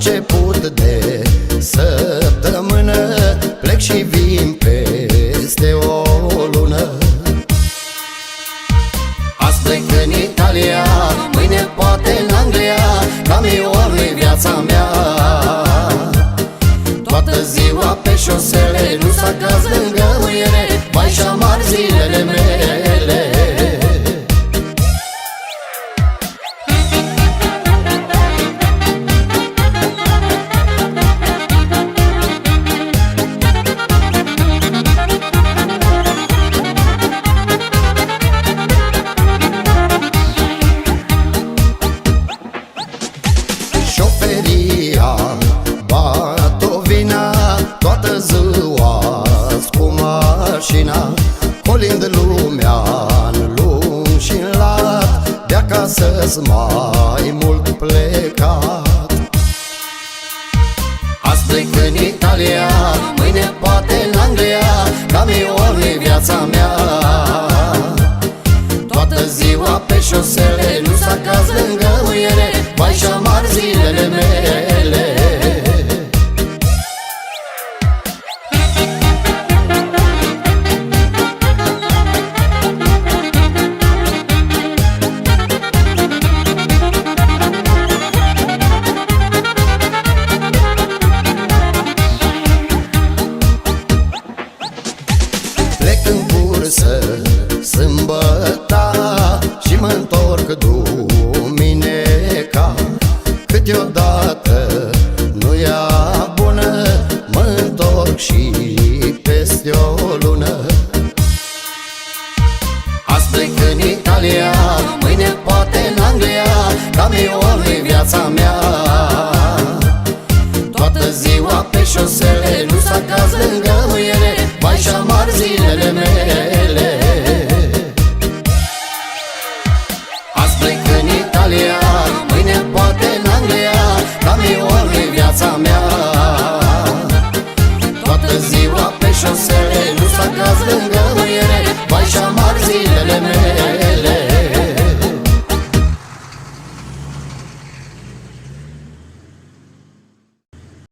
început de săptămână plec și vin peste o lună. Azi plec în Italia, mâine poate în Anglia, camionul-i viața mea. Toată ziua pe șosele, nu s-a caz lângă muiere, vai și-amar zilele mele. Șoferia, batovina, toată ziua cu mașina, colind lumea în lung și-n lat, de acasă-s mai mult plecat. Azi plec în Italia, mâine poate în Anglia, camionul-i viața mea. Toată ziua pe șosele, nu s-a caz lângă muiere, vai și-amar zilele mele.